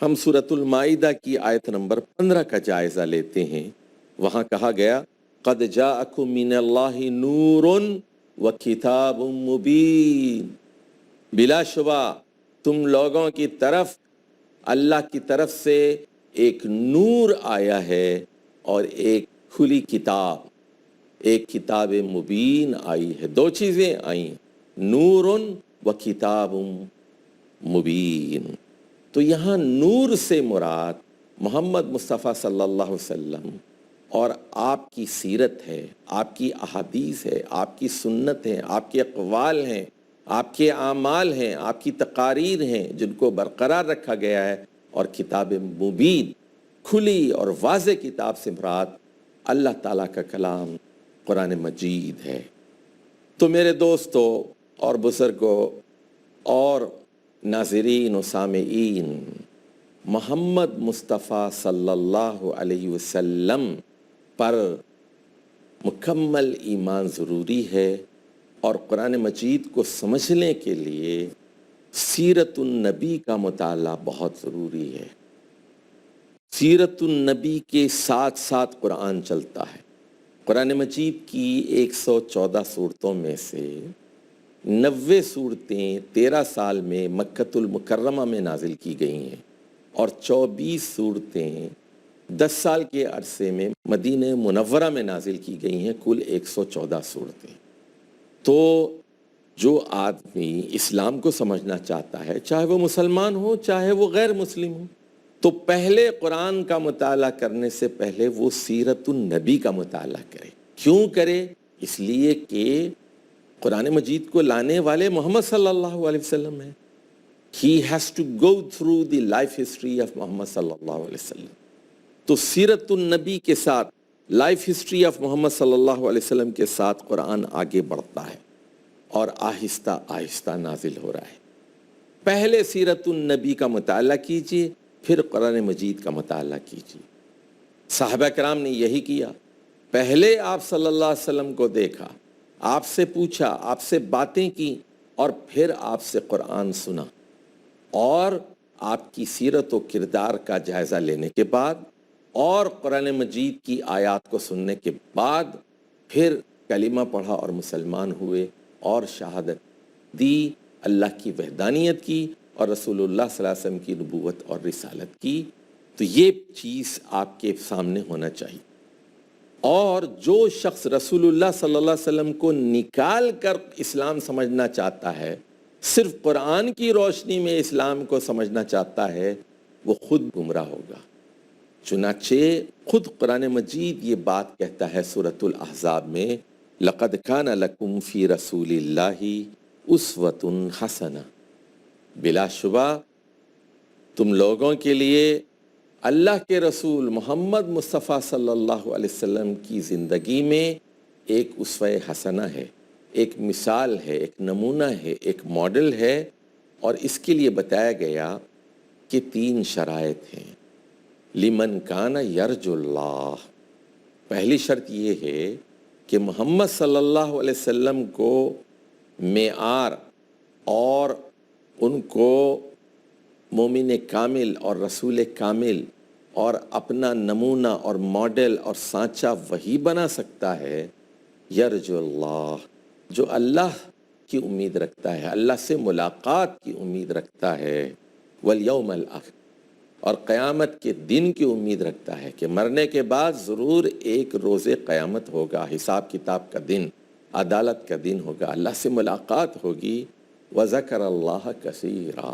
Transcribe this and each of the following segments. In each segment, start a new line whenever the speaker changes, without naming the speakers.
ہم سورۃ المائدہ کی آیت نمبر 15 کا جائزہ لیتے ہیں. وہاں کہا گیا قد جاءکم من اللہ نور و کتاب مبین، بلا شبہ تم لوگوں کی طرف اللہ کی طرف سے ایک نور آیا ہے اور ایک کھلی کتاب، ایک کتاب مبین آئی ہے. دو چیزیں آئیں، نور و کتاب مبین. تو یہاں نور سے مراد محمد مصطفیٰ صلی اللہ علیہ وسلم اور آپ کی سیرت ہے، آپ کی احادیث ہے، آپ کی سنت ہے، آپ کے اقوال ہیں، آپ کے اعمال ہیں، آپ کی تقاریر ہیں جن کو برقرار رکھا گیا ہے. اور کتاب مبین، کھلی اور واضح کتاب سے مراد اللہ تعالیٰ کا کلام قرآن مجید ہے. تو میرے دوستو اور بزرگوں اور ناظرین و سامعین، محمد مصطفیٰ صلی اللہ علیہ وسلم پر مکمل ایمان ضروری ہے، اور قرآن مجید کو سمجھنے کے لیے سیرت النبی کا مطالعہ بہت ضروری ہے. سیرت النبی کے ساتھ ساتھ قرآن چلتا ہے. قرآن مجید کی 114 صورتوں میں سے 90 صورتیں 13 سال میں مکۃ المکرمہ میں نازل کی گئی ہیں، اور 24 صورتیں 10 سال کے عرصے میں مدینہ منورہ میں نازل کی گئی ہیں. کل 114 صورتیں. تو جو آدمی اسلام کو سمجھنا چاہتا ہے، چاہے وہ مسلمان ہو چاہے وہ غیر مسلم ہو، تو پہلے قرآن کا مطالعہ کرنے سے پہلے وہ سیرت النبی کا مطالعہ کرے. کیوں کرے؟ اس لیے کہ قرآن مجید کو لانے والے محمد صلی اللہ علیہ وسلم ہیں. He has to go through the life history of محمد صلی اللہ علیہ وسلم. تو سیرت النبی کے ساتھ، لائف ہسٹری آف محمد صلی اللہ علیہ وسلم کے ساتھ قرآن آگے بڑھتا ہے اور آہستہ آہستہ نازل ہو رہا ہے. پہلے سیرت النبی کا مطالعہ کیجیے، پھر قرآن مجید کا مطالعہ کیجیے. صحابہ کرام نے یہی کیا. پہلے آپ صلی اللہ علیہ وسلم کو دیکھا، آپ سے پوچھا، آپ سے باتیں کی، اور پھر آپ سے قرآن سنا. اور آپ کی سیرت و کردار کا جائزہ لینے کے بعد اور قرآن مجید کی آیات کو سننے کے بعد پھر کلمہ پڑھا اور مسلمان ہوئے اور شہادت دی، اللہ کی وحدانیت کی اور رسول اللہ صلی اللہ علیہ وسلم کی نبوت اور رسالت کی. تو یہ چیز آپ کے سامنے ہونا چاہیے. اور جو شخص رسول اللہ صلی اللہ علیہ وسلم کو نکال کر اسلام سمجھنا چاہتا ہے، صرف قرآن کی روشنی میں اسلام کو سمجھنا چاہتا ہے، وہ خود گمراہ ہوگا. چنانچہ خود قرآن مجید یہ بات کہتا ہے سورۃ الاحزاب میں، لَقَدْ كَانَ لَكُمْ فِي رَسُولِ اللَّهِ أُسْوَةٌ حَسَنَةٌ. بلا شبہ تم لوگوں کے لیے اللہ کے رسول محمد مصطفیٰ صلی اللہ علیہ وسلم کی زندگی میں ایک اسوہ حسنہ ہے، ایک مثال ہے، ایک نمونہ ہے، ایک ماڈل ہے. اور اس کے لیے بتایا گیا کہ 3 شرائط ہیں. لمن کان یرجو اللہ. پہلی شرط یہ ہے کہ محمد صلی اللہ علیہ وسلم کو معیار اور ان کو مومن کامل اور رسول کامل اور اپنا نمونہ اور ماڈل اور سانچہ وہی بنا سکتا ہے یرجو اللہ، جو اللہ کی امید رکھتا ہے، اللہ سے ملاقات کی امید رکھتا ہے، والیوم الآخر، اور قیامت کے دن کی امید رکھتا ہے کہ مرنے کے بعد ضرور ایک روز قیامت ہوگا، حساب کتاب کا دن، عدالت کا دن ہوگا، اللہ سے ملاقات ہوگی. وذکر اللہ کثیرا،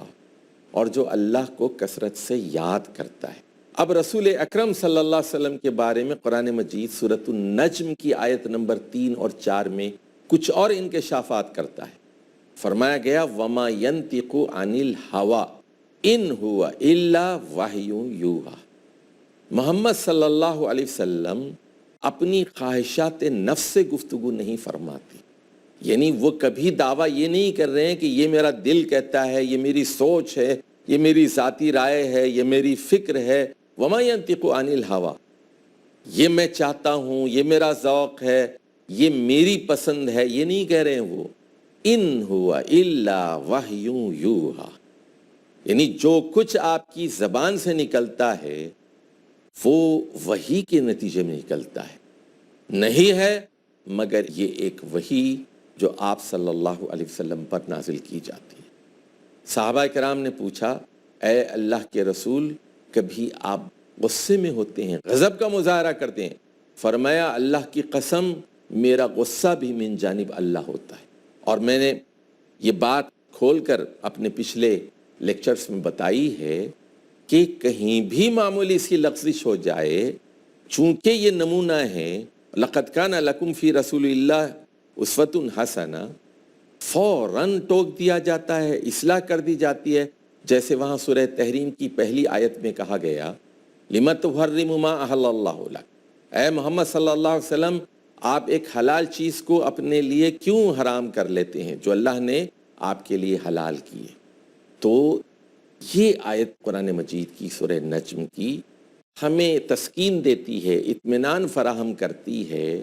اور جو اللہ کو کثرت سے یاد کرتا ہے. اب رسول اکرم صلی اللہ علیہ وسلم کے بارے میں قرآن مجید سورۃ النجم کی آیت نمبر 3 اور 4 میں کچھ اور انکشافات کرتا ہے. فرمایا گیا وما ینطق عن الہوی ان ہوا الا وحی یوحی. محمد صلی اللہ علیہ وسلم اپنی خواہشات نفس سے گفتگو نہیں فرماتے. یعنی وہ کبھی دعویٰ یہ نہیں کر رہے ہیں کہ یہ میرا دل کہتا ہے، یہ میری سوچ ہے، یہ میری ذاتی رائے ہے، یہ میری فکر ہے. وما ینطق عن الہوی، یہ میں چاہتا ہوں، یہ میرا ذوق ہے، یہ میری پسند ہے، یہ نہیں کہہ رہے ہیں وہ. ان ہوا الا وحی یوحی، یعنی جو کچھ آپ کی زبان سے نکلتا ہے وہ وحی کے نتیجے میں نکلتا ہے، نہیں ہے مگر یہ ایک وحی جو آپ صلی اللہ علیہ وسلم پر نازل کی جاتی ہے۔ صحابہ کرام نے پوچھا، اے اللہ کے رسول، کبھی آپ غصے میں ہوتے ہیں، غضب کا مظاہرہ کرتے ہیں؟ فرمایا، اللہ کی قسم میرا غصہ بھی من جانب اللہ ہوتا ہے۔ اور میں نے یہ بات کھول کر اپنے پچھلے لیکچرز میں بتائی ہے کہ کہیں بھی معمولی سی لغزش ہو جائے، چونکہ یہ نمونہ ہے لقد کان لکم فی رسول اللہ اسوۃ حسنہ، فوراً ٹوک دیا جاتا ہے، اصلاح کر دی جاتی ہے، جیسے وہاں سورہ تحریم کی پہلی آیت میں کہا گیا، لِمَ تُحَرِّمُ مَا أَحَلَّ اللَّهُ لَكَ، اے محمد صلی اللہ علیہ وسلم، آپ ایک حلال چیز کو اپنے لیے کیوں حرام کر لیتے ہیں جو اللہ نے آپ کے لیے حلال کی ہے؟ تو یہ آیت قرآن مجید کی سورہ نجم کی ہمیں تسکین دیتی ہے، اطمینان فراہم کرتی ہے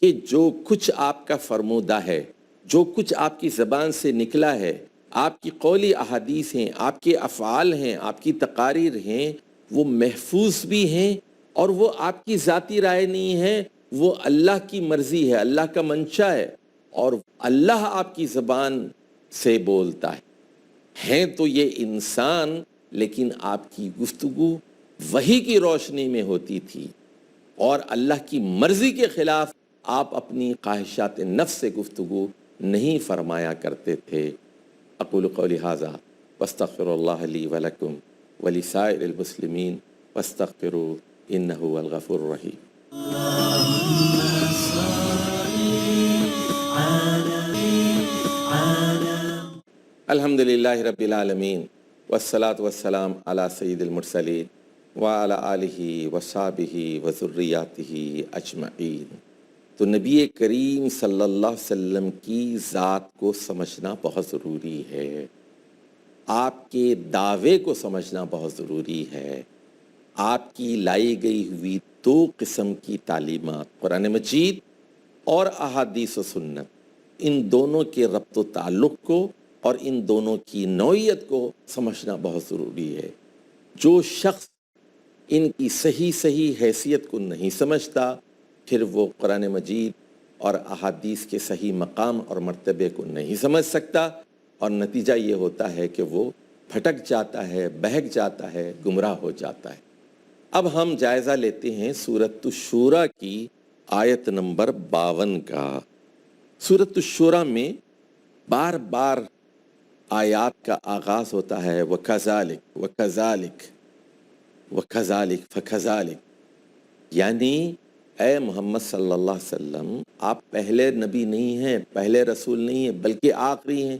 کہ جو کچھ آپ کا فرمودہ ہے، جو کچھ آپ کی زبان سے نکلا ہے، آپ کی قولی احادیث ہیں، آپ کے افعال ہیں، آپ کی تقاریر ہیں، وہ محفوظ بھی ہیں، اور وہ آپ کی ذاتی رائے نہیں ہے، وہ اللہ کی مرضی ہے، اللہ کا منشا ہے، اور اللہ آپ کی زبان سے بولتا ہے۔ ہیں تو یہ انسان، لیکن آپ کی گفتگو وحی کی روشنی میں ہوتی تھی، اور اللہ کی مرضی کے خلاف آپ اپنی خواہشات نفس سے گفتگو نہیں فرمایا کرتے تھے۔ اقول قولی ھذا واستغفر اللہ لی ولکم ولسائر المسلمین واستغفروا انہ هو الغفور الرحیم۔ الحمد للہ رب العالمین والصلاة والسلام علی سید المرسلین وعلی آلہ وصحبہ وذریاتہ اجمعین۔ تو نبی کریم صلی اللہ علیہ وسلم کی ذات کو سمجھنا بہت ضروری ہے، آپ کے دعوے کو سمجھنا بہت ضروری ہے، آپ کی لائی گئی ہوئی دو قسم کی تعلیمات، قرآن مجید اور احادیث و سنت، ان دونوں کے ربط و تعلق کو اور ان دونوں کی نوعیت کو سمجھنا بہت ضروری ہے۔ جو شخص ان کی صحیح حیثیت کو نہیں سمجھتا، پھر وہ قرآن مجید اور احادیث کے صحیح مقام اور مرتبے کو نہیں سمجھ سکتا، اور نتیجہ یہ ہوتا ہے کہ وہ پھٹک جاتا ہے، بہک جاتا ہے، گمراہ ہو جاتا ہے۔ اب ہم جائزہ لیتے ہیں سورۃ الشورى کی آیت نمبر 52 کا۔ سورۃ الشورى میں بار بار آیات کا آغاز ہوتا ہے وَكَذَلِكَ وَكَذَلِكَ وَكَذَلِكَ فَكَذَلِكَ، یعنی اے محمد صلی اللہ علیہ وسلم، آپ پہلے نبی نہیں ہیں، پہلے رسول نہیں ہیں، بلکہ آخری ہیں۔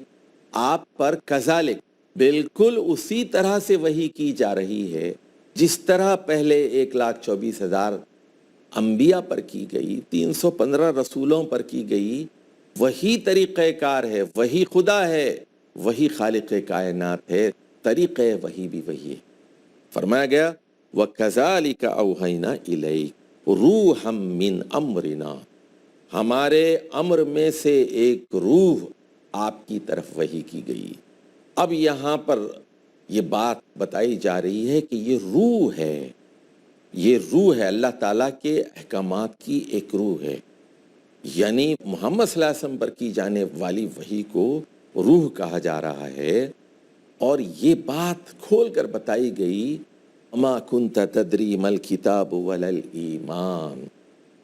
آپ پر کذالک، بالکل اسی طرح سے وحی کی جا رہی ہے جس طرح پہلے 1,24,000 انبیاء پر کی گئی، 315 رسولوں پر کی گئی۔ وہی طریقہ کار ہے، وہی خدا ہے، وہی خالق کائنات ہے، طریقہ وہی بھی وہی ہے۔ فرمایا گیا وَكَذَلِكَ أَوْحَيْنَا إِلَيْكَ رُوحًا مِّنْ أَمْرِنَا، ہمارے امر میں سے ایک روح آپ کی طرف وحی کی گئی۔ اب یہاں پر یہ بات بتائی جا رہی ہے کہ یہ روح ہے، یہ روح ہے، اللہ تعالیٰ کے احکامات کی ایک روح ہے، یعنی محمد صلی اللہ علیہ وسلم پر کی جانے والی وحی کو روح کہا جا رہا ہے۔ اور یہ بات کھول کر بتائی گئی وَمَا كُنْتَ تَدْرِي مَا الْكِتَابُ وَلَا الْإِيمَانُ،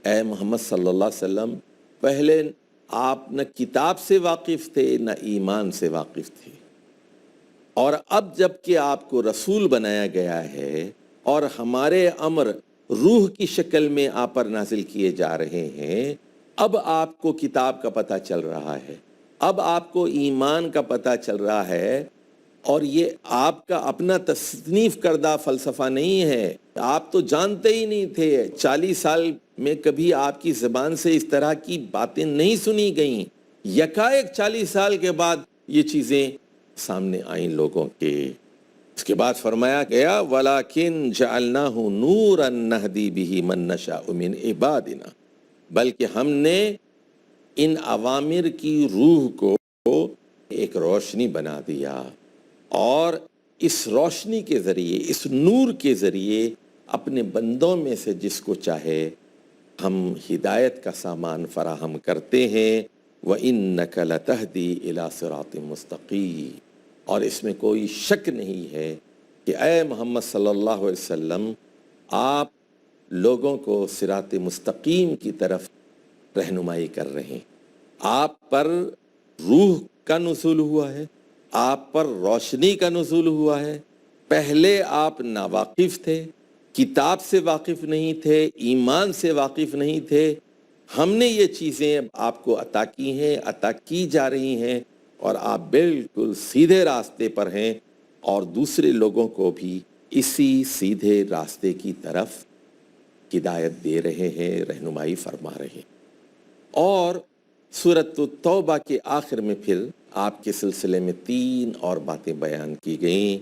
اے محمد صلی اللہ علیہ وسلم، پہلے آپ نہ کتاب سے واقف تھے نہ ایمان سے واقف تھے، اور اب جب کہ آپ کو رسول بنایا گیا ہے اور ہمارے امر روح کی شکل میں آپ پر نازل کیے جا رہے ہیں، اب آپ کو کتاب کا پتہ چل رہا ہے، اب آپ کو ایمان کا پتہ چل رہا ہے، اور یہ آپ کا اپنا تصنیف کردہ فلسفہ نہیں ہے، آپ تو جانتے ہی نہیں تھے، 40 سال میں کبھی آپ کی زبان سے اس طرح کی باتیں نہیں سنی گئیں، یکایک 40 سال کے بعد یہ چیزیں سامنے آئیں لوگوں کے۔ اس کے بعد فرمایا گیا وَلَكِنْ جَعَلْنَاهُ نُورًا نَهْدِي بِهِ مَن نَّشَاءُ مِنْ عِبَادِنَا، بلکہ ہم نے ان اوامر کی روح کو ایک روشنی بنا دیا، اور اس روشنی کے ذریعے، اس نور کے ذریعے اپنے بندوں میں سے جس کو چاہے ہم ہدایت کا سامان فراہم کرتے ہیں۔ وَإِنَّكَ لَتَهْدِي إِلَى صِرَاطٍ مُسْتَقِيمٍ، اور اس میں کوئی شک نہیں ہے کہ اے محمد صلی اللہ علیہ وسلم، آپ لوگوں کو صراط مستقیم کی طرف رہنمائی کر رہے ہیں۔ آپ پر روح کا نزول ہوا ہے، آپ پر روشنی کا نزول ہوا ہے۔ پہلے آپ ناواقف تھے، کتاب سے واقف نہیں تھے، ایمان سے واقف نہیں تھے۔ ہم نے یہ چیزیں آپ کو عطا کی ہیں، عطا کی جا رہی ہیں، اور آپ بالکل سیدھے راستے پر ہیں، اور دوسرے لوگوں کو بھی اسی سیدھے راستے کی طرف ہدایت دے رہے ہیں، رہنمائی فرما رہے ہیں۔ اور سورۃ التوبہ کے آخر میں پھر آپ کے سلسلے میں 3 اور باتیں بیان کی گئیں۔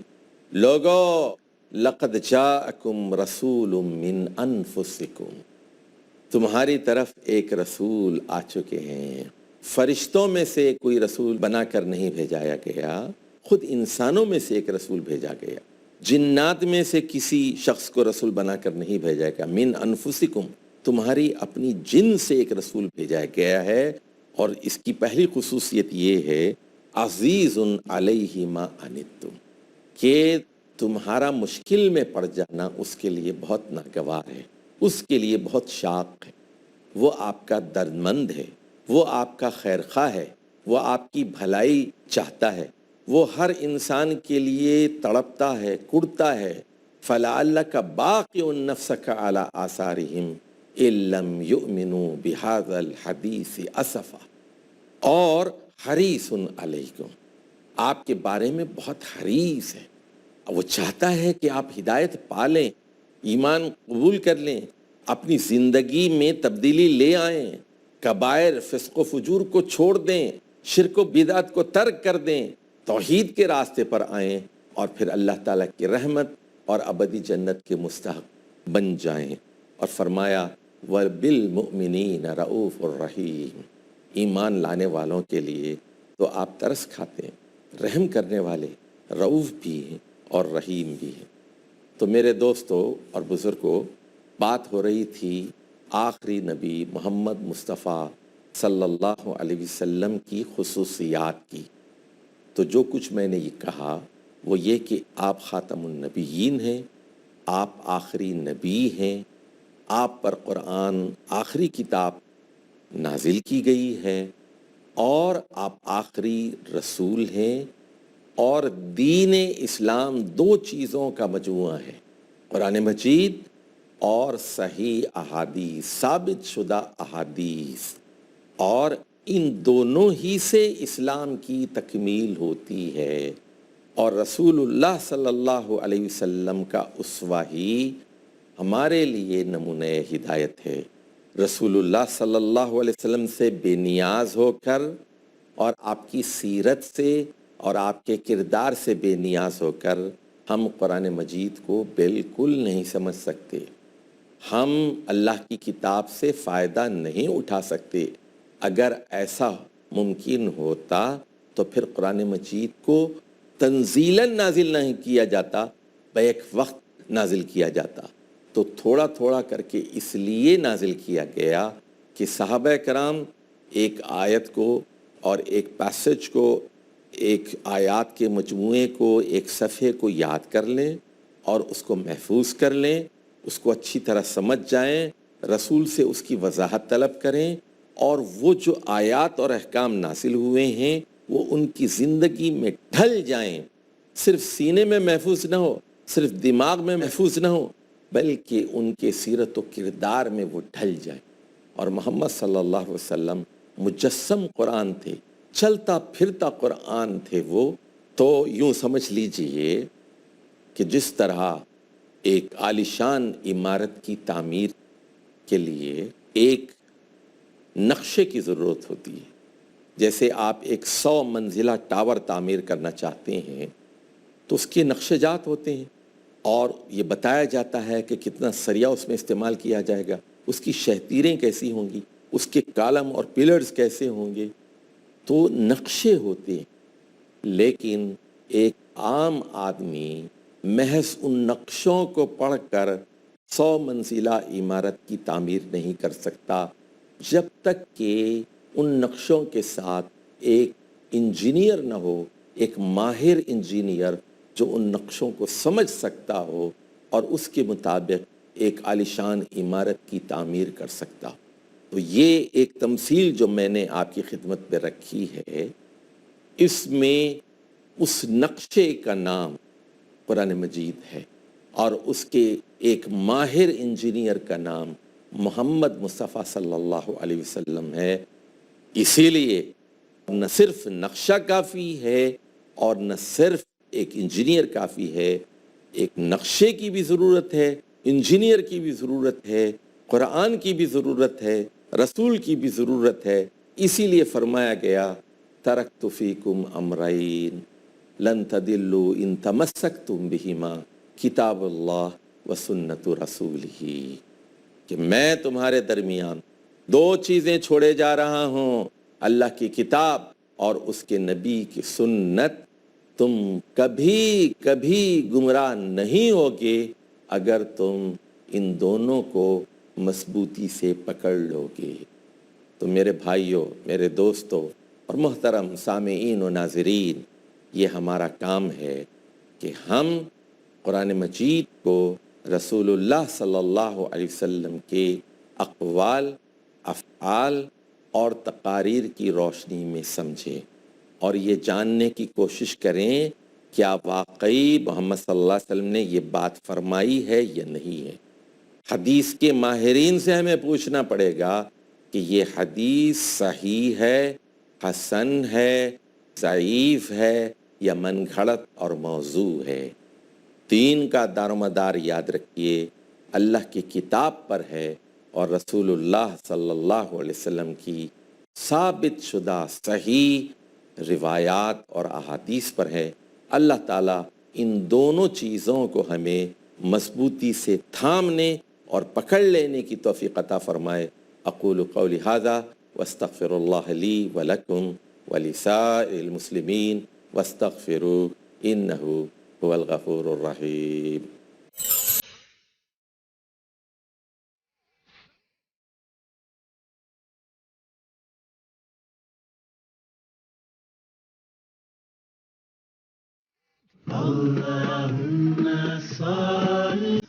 لوگو لقد جاءکم رسول من انفسکم، تمہاری طرف ایک رسول آ چکے ہیں۔ فرشتوں میں سے کوئی رسول بنا کر نہیں بھیجایا گیا، خود انسانوں میں سے ایک رسول بھیجا گیا۔ جنات میں سے کسی شخص کو رسول بنا کر نہیں بھیجا گیا۔ من انفسکم، تمہاری اپنی جن سے ایک رسول بھیجا گیا ہے، اور اس کی پہلی خصوصیت یہ ہے عزیز علیہ ما عنتم، کہ تمہارا مشکل میں پڑ جانا اس کے لیے بہت ناگوار ہے، اس کے لیے بہت شاق ہے۔ وہ آپ کا دردمند ہے، وہ آپ کا خیر خواہ ہے، وہ آپ کی بھلائی چاہتا ہے، وہ ہر انسان کے لیے تڑپتا ہے، کڑتا ہے۔ فَلَعَلَّكَ بَاقِعٌ نَفْسَكَ عَلَىٰ آثَارِهِمْ إِن لَّمْ يُؤْمِنُوا بِهَٰذَا الْحَدِيثِ أَسَفًا، اور حریص علیکم، آپ کے بارے میں بہت حریص ہے، وہ چاہتا ہے کہ آپ ہدایت پا لیں، ایمان قبول کر لیں، اپنی زندگی میں تبدیلی لے آئیں، کبائر فسق و فجور کو چھوڑ دیں، شرک و بدعت کو ترک کر دیں، توحید کے راستے پر آئیں، اور پھر اللہ تعالیٰ کی رحمت اور ابدی جنت کے مستحق بن جائیں۔ اور فرمایا وَبِالْمُؤْمِنِينَ رَؤُوفٌ الرحیم، ایمان لانے والوں کے لیے تو آپ ترس کھاتے ہیں، رحم کرنے والے، رؤوف بھی ہیں اور رحیم بھی ہیں۔ تو میرے دوستو اور بزرگوں، بات ہو رہی تھی آخری نبی محمد مصطفیٰ صلی اللہ علیہ وسلم کی خصوصیات کی۔ تو جو کچھ میں نے یہ کہا وہ یہ کہ آپ خاتم النبیین ہیں، آپ آخری نبی ہیں، آپ پر قرآن آخری کتاب نازل کی گئی ہے، اور آپ آخری رسول ہیں، اور دین اسلام 2 چیزوں کا مجموعہ ہے، قرآن مجید اور صحیح احادیث، ثابت شدہ احادیث، اور ان دونوں ہی سے اسلام کی تکمیل ہوتی ہے۔ اور رسول اللہ صلی اللہ علیہ وسلم کا اسوہ ہی ہمارے لیے نمونہ ہدایت ہے۔ رسول اللہ صلی اللہ علیہ وسلم سے بے نیاز ہو کر، اور آپ کی سیرت سے اور آپ کے کردار سے بے نیاز ہو کر، ہم قرآن مجید کو بالکل نہیں سمجھ سکتے، ہم اللہ کی کتاب سے فائدہ نہیں اٹھا سکتے۔ اگر ایسا ممکن ہوتا تو پھر قرآن مجید کو تنزیلاً نازل نہیں کیا جاتا، بیک وقت نازل کیا جاتا۔ تو تھوڑا تھوڑا کر کے اس لیے نازل کیا گیا کہ صحابہ کرام ایک آیت کو اور ایک پیسج کو، ایک آیات کے مجموعے کو، ایک صفحے کو یاد کر لیں اور اس کو محفوظ کر لیں، اس کو اچھی طرح سمجھ جائیں، رسول سے اس کی وضاحت طلب کریں، اور وہ جو آیات اور احکام نازل ہوئے ہیں وہ ان کی زندگی میں ڈھل جائیں، صرف سینے میں محفوظ نہ ہو، صرف دماغ میں محفوظ نہ ہو، بلکہ ان کے سیرت و کردار میں وہ ڈھل جائیں۔ اور محمد صلی اللہ علیہ وسلم مجسم قرآن تھے، چلتا پھرتا قرآن تھے وہ۔ تو یوں سمجھ لیجئے کہ جس طرح ایک عالیشان عمارت کی تعمیر کے لیے ایک نقشے کی ضرورت ہوتی ہے، جیسے آپ ایک 100 منزلہ ٹاور تعمیر کرنا چاہتے ہیں تو اس کے نقشے جات ہوتے ہیں، اور یہ بتایا جاتا ہے کہ کتنا سریا اس میں استعمال کیا جائے گا، اس کی شہتیریں کیسی ہوں گی، اس کے کالم اور پلرز کیسے ہوں گے، تو نقشے ہوتے ہیں۔ لیکن ایک عام آدمی محض ان نقشوں کو پڑھ کر 100 منزلہ عمارت کی تعمیر نہیں کر سکتا جب تک کہ ان نقشوں کے ساتھ ایک انجینئر نہ ہو، ایک ماہر انجینئر جو ان نقشوں کو سمجھ سکتا ہو اور اس کے مطابق ایک عالیشان عمارت کی تعمیر کر سکتا ہو۔ تو یہ ایک تمثیل جو میں نے آپ کی خدمت میں رکھی ہے، اس میں اس نقشے کا نام قرآن مجید ہے اور اس کے ایک ماہر انجینئر کا نام محمد مصطفیٰ صلی اللہ علیہ وسلم ہے۔ اسی لیے نہ صرف نقشہ کافی ہے اور نہ صرف ایک انجینئر کافی ہے، ایک نقشے کی بھی ضرورت ہے، انجینئر کی بھی ضرورت ہے، قرآن کی بھی ضرورت ہے، رسول کی بھی ضرورت ہے۔ اسی لیے فرمایا گیا ترکت فیکم امرین لن تدلوا ان تمسکتم بہما کتاب اللہ و سنت رسولہ، کہ میں تمہارے درمیان 2 چیزیں چھوڑے جا رہا ہوں، اللہ کی کتاب اور اس کے نبی کی سنت۔ تم کبھی کبھی گمراہ نہیں ہوگے اگر تم ان دونوں کو مضبوطی سے پکڑ لو گے۔ تو میرے بھائیوں، میرے دوستوں اور محترم سامعین و ناظرین، یہ ہمارا کام ہے کہ ہم قرآن مجید کو رسول اللہ صلی اللہ علیہ وسلم کے اقوال، افعال اور تقاریر کی روشنی میں سمجھیں اور یہ جاننے کی کوشش کریں کیا واقعی محمد صلی اللہ علیہ وسلم نے یہ بات فرمائی ہے یا نہیں ہے۔ حدیث کے ماہرین سے ہمیں پوچھنا پڑے گا کہ یہ حدیث صحیح ہے، حسن ہے، ضعیف ہے یا من گھڑت اور موضوع ہے۔ دین کا دار و مدار یاد رکھیے اللہ کی کتاب پر ہے اور رسول اللہ صلی اللہ علیہ وسلم کی ثابت شدہ صحیح روایات اور احادیث پر ہے۔ اللہ تعالیٰ ان دونوں چیزوں کو ہمیں مضبوطی سے تھامنے اور پکڑ لینے کی توفیق عطا فرمائے۔ اقول قولی ھذا واستغفر اللہ لی ولکم ولسائر المسلمین واستغفروہ انہ هو الغفور الرحیم۔
اللهم صل